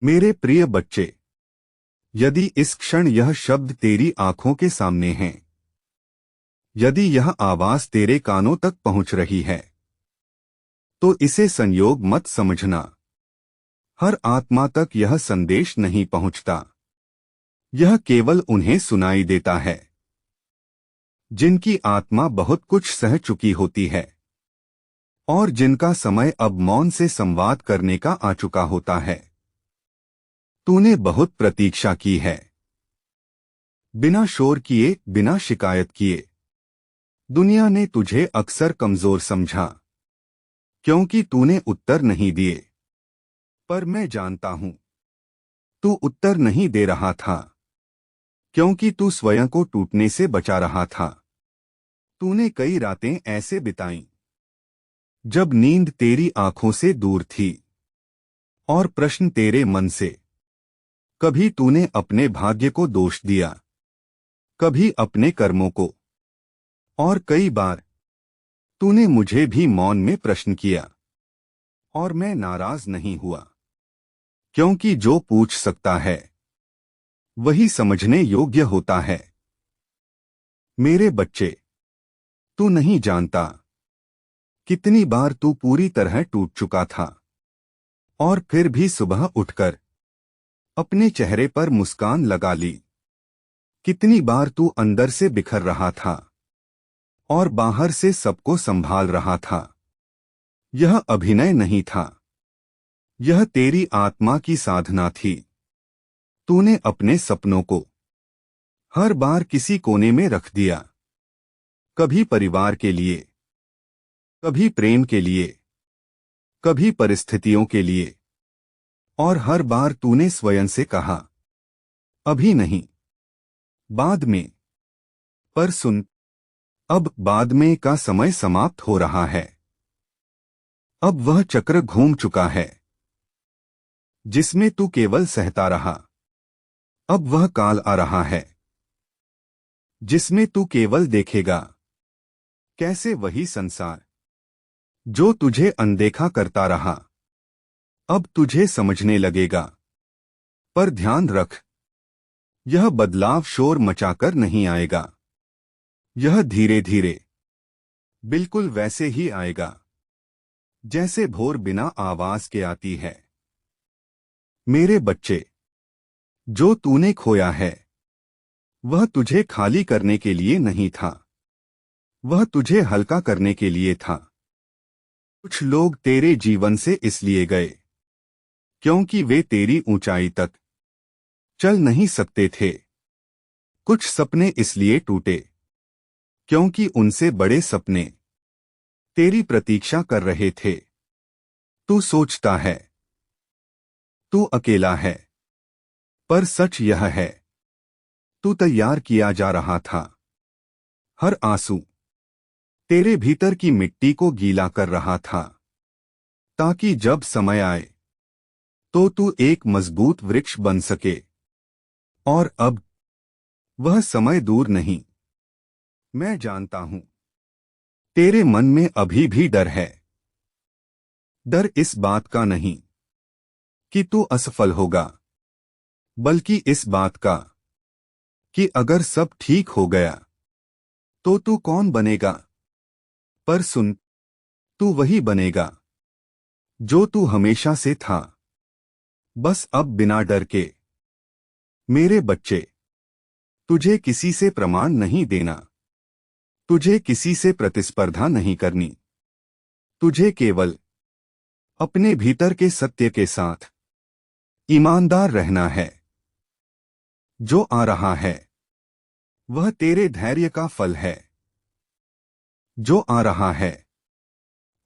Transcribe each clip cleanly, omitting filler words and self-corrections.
मेरे प्रिय बच्चे, यदि इस क्षण यह शब्द तेरी आंखों के सामने है, यदि यह आवाज तेरे कानों तक पहुंच रही है, तो इसे संयोग मत समझना। हर आत्मा तक यह संदेश नहीं पहुंचता। यह केवल उन्हें सुनाई देता है जिनकी आत्मा बहुत कुछ सह चुकी होती है और जिनका समय अब मौन से संवाद करने का आ चुका होता है। तूने बहुत प्रतीक्षा की है, बिना शोर किए, बिना शिकायत किए। दुनिया ने तुझे अक्सर कमजोर समझा क्योंकि तूने उत्तर नहीं दिए। पर मैं जानता हूं, तू उत्तर नहीं दे रहा था क्योंकि तू स्वयं को टूटने से बचा रहा था। तूने कई रातें ऐसे बिताईं जब नींद तेरी आंखों से दूर थी और प्रश्न तेरे मन से। कभी तूने अपने भाग्य को दोष दिया, कभी अपने कर्मों को, और कई बार तूने मुझे भी मौन में प्रश्न किया। और मैं नाराज नहीं हुआ, क्योंकि जो पूछ सकता है वही समझने योग्य होता है। मेरे बच्चे, तू नहीं जानता कितनी बार तू पूरी तरह टूट चुका था और फिर भी सुबह उठकर अपने चेहरे पर मुस्कान लगा ली। कितनी बार तू अंदर से बिखर रहा था और बाहर से सबको संभाल रहा था। यह अभिनय नहीं था, यह तेरी आत्मा की साधना थी। तूने अपने सपनों को हर बार किसी कोने में रख दिया, कभी परिवार के लिए, कभी प्रेम के लिए, कभी परिस्थितियों के लिए, और हर बार तूने स्वयं से कहा, अभी नहीं, बाद में। पर सुन, अब बाद में का समय समाप्त हो रहा है। अब वह चक्र घूम चुका है जिसमें तू केवल सहता रहा। अब वह काल आ रहा है जिसमें तू केवल देखेगा कैसे वही संसार जो तुझे अनदेखा करता रहा अब तुझे समझने लगेगा। पर ध्यान रख, यह बदलाव शोर मचाकर नहीं आएगा। यह धीरे धीरे, बिल्कुल वैसे ही आएगा जैसे भोर बिना आवाज के आती है। मेरे बच्चे, जो तूने खोया है वह तुझे खाली करने के लिए नहीं था, वह तुझे हल्का करने के लिए था। कुछ लोग तेरे जीवन से इसलिए गए क्योंकि वे तेरी ऊंचाई तक चल नहीं सकते थे। कुछ सपने इसलिए टूटे क्योंकि उनसे बड़े सपने तेरी प्रतीक्षा कर रहे थे। तू सोचता है तू अकेला है, पर सच यह है, तू तैयार किया जा रहा था। हर आंसू तेरे भीतर की मिट्टी को गीला कर रहा था, ताकि जब समय आए तो तू एक मजबूत वृक्ष बन सके। और अब वह समय दूर नहीं। मैं जानता हूं, तेरे मन में अभी भी डर है। डर इस बात का नहीं कि तू असफल होगा, बल्कि इस बात का कि अगर सब ठीक हो गया तो तू कौन बनेगा। पर सुन, तू वही बनेगा जो तू हमेशा से था, बस अब बिना डर के। मेरे बच्चे, तुझे किसी से प्रमाण नहीं देना, तुझे किसी से प्रतिस्पर्धा नहीं करनी। तुझे केवल अपने भीतर के सत्य के साथ ईमानदार रहना है। जो आ रहा है वह तेरे धैर्य का फल है। जो आ रहा है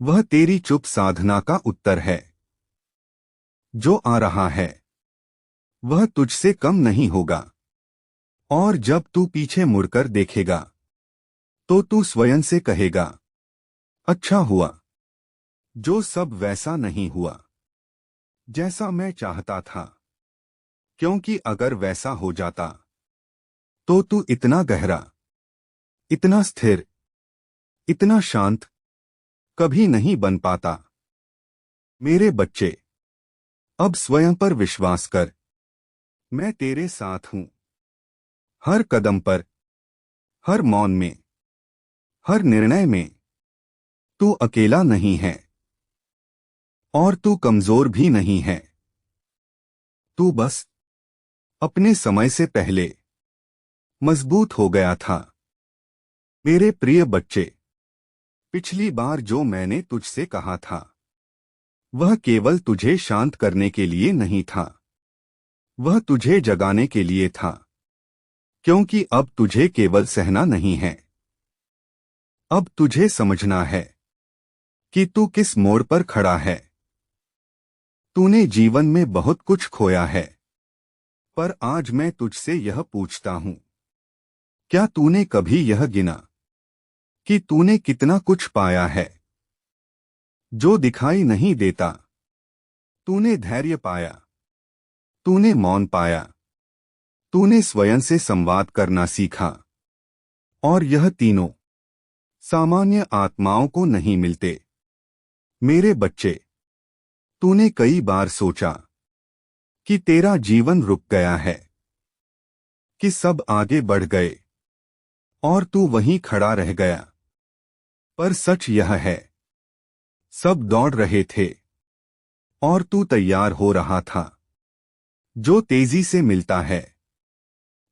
वह तेरी चुप साधना का उत्तर है। जो आ रहा है वह तुझसे कम नहीं होगा। और जब तू पीछे मुड़कर देखेगा तो तू स्वयं से कहेगा, अच्छा हुआ जो सब वैसा नहीं हुआ जैसा मैं चाहता था। क्योंकि अगर वैसा हो जाता तो तू इतना गहरा, इतना स्थिर, इतना शांत कभी नहीं बन पाता। मेरे बच्चे, अब स्वयं पर विश्वास कर। मैं तेरे साथ हूं। हर कदम पर, हर मौन में, हर निर्णय में। तू अकेला नहीं है और तू कमजोर भी नहीं है। तू बस अपने समय से पहले मजबूत हो गया था। मेरे प्रिय बच्चे, पिछली बार जो मैंने तुझसे कहा था वह केवल तुझे शांत करने के लिए नहीं था, वह तुझे जगाने के लिए था। क्योंकि अब तुझे केवल सहना नहीं है, अब तुझे समझना है कि तू किस मोड़ पर खड़ा है। तूने जीवन में बहुत कुछ खोया है, पर आज मैं तुझसे यह पूछता हूं, क्या तूने कभी यह गिना कि तूने कितना कुछ पाया है जो दिखाई नहीं देता? तूने धैर्य पाया, तूने मौन पाया, तूने स्वयं से संवाद करना सीखा। और यह तीनों सामान्य आत्माओं को नहीं मिलते। मेरे बच्चे, तूने कई बार सोचा कि तेरा जीवन रुक गया है, कि सब आगे बढ़ गए और तू वहीं खड़ा रह गया। पर सच यह है, सब दौड़ रहे थे और तू तैयार हो रहा था। जो तेजी से मिलता है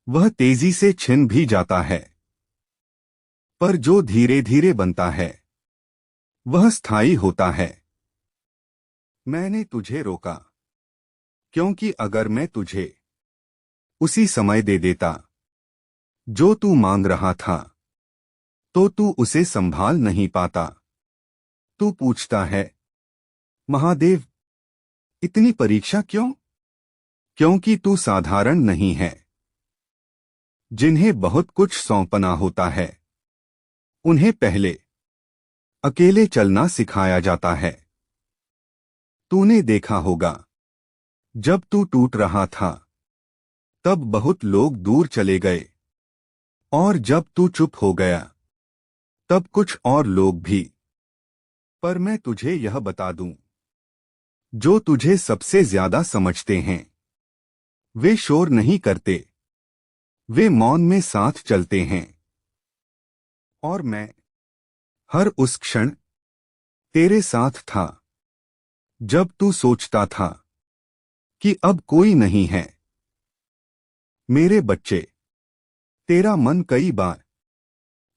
वह तेजी से छिन भी जाता है, पर जो धीरे धीरे बनता है वह स्थायी होता है। मैंने तुझे रोका क्योंकि अगर मैं तुझे उसी समय दे देता जो तू मांग रहा था तो तू उसे संभाल नहीं पाता। तू पूछता है, महादेव, इतनी परीक्षा क्यों? क्योंकि तू साधारण नहीं है। जिन्हें बहुत कुछ सौंपना होता है उन्हें पहले अकेले चलना सिखाया जाता है। तूने देखा होगा, जब तू टूट रहा था तब बहुत लोग दूर चले गए, और जब तू चुप हो गया तब कुछ और लोग भी। पर मैं तुझे यह बता दूं, जो तुझे सबसे ज्यादा समझते हैं वे शोर नहीं करते, वे मौन में साथ चलते हैं। और मैं हर उस क्षण तेरे साथ था जब तू सोचता था कि अब कोई नहीं है। मेरे बच्चे, तेरा मन कई बार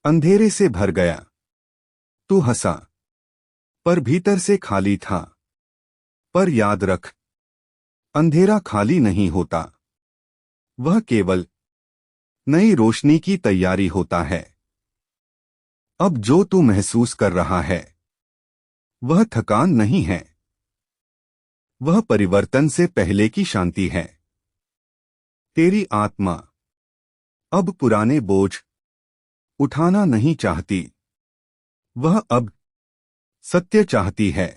अंधेरे से भर गया। तू हंसा, पर भीतर से खाली था। पर याद रख, अंधेरा खाली नहीं होता, वह केवल नई रोशनी की तैयारी होता है। अब जो तू महसूस कर रहा है वह थकान नहीं है, वह परिवर्तन से पहले की शांति है। तेरी आत्मा अब पुराने बोझ उठाना नहीं चाहती, वह अब सत्य चाहती है,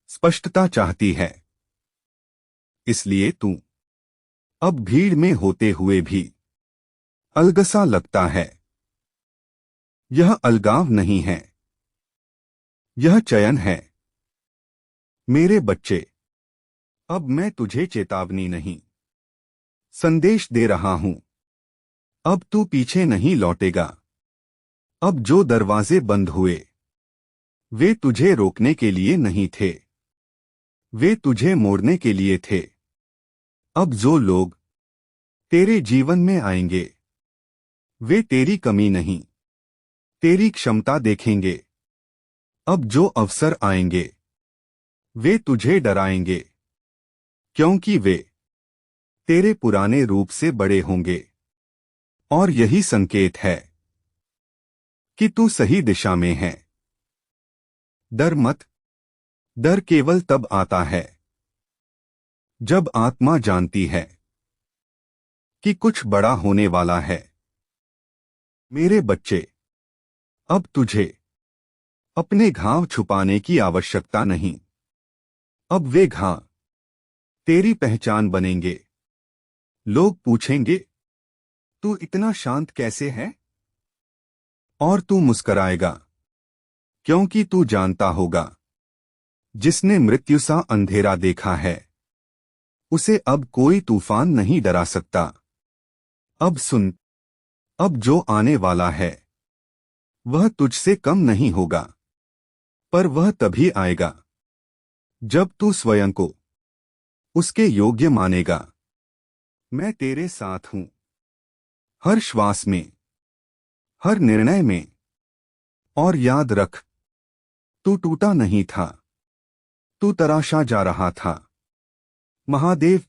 स्पष्टता चाहती है। इसलिए तू अब भीड़ में होते हुए भी अलगसा लगता है। यह अलगाव नहीं है, यह चयन है। मेरे बच्चे, अब मैं तुझे चेतावनी नहीं, संदेश दे रहा हूं। अब तू पीछे नहीं लौटेगा। अब जो दरवाजे बंद हुए वे तुझे रोकने के लिए नहीं थे, वे तुझे मोड़ने के लिए थे। अब जो लोग तेरे जीवन में आएंगे वे तेरी कमी नहीं, तेरी क्षमता देखेंगे। अब जो अवसर आएंगे वे तुझे डराएंगे, क्योंकि वे तेरे पुराने रूप से बड़े होंगे। और यही संकेत है कि तू सही दिशा में है। डर मत। डर केवल तब आता है जब आत्मा जानती है कि कुछ बड़ा होने वाला है। मेरे बच्चे, अब तुझे अपने घाव छुपाने की आवश्यकता नहीं। अब वे घाव तेरी पहचान बनेंगे। लोग पूछेंगे, तू इतना शांत कैसे है? और तू मुस्कराएगा, क्योंकि तू जानता होगा, जिसने मृत्यु सा अंधेरा देखा है उसे अब कोई तूफान नहीं डरा सकता। अब सुन, अब जो आने वाला है वह तुझसे कम नहीं होगा, पर वह तभी आएगा जब तू स्वयं को उसके योग्य मानेगा। मैं तेरे साथ हूं, हर श्वास में, हर निर्णय में। और याद रख, तू टूटा नहीं था, तू तराशा जा रहा था। महादेव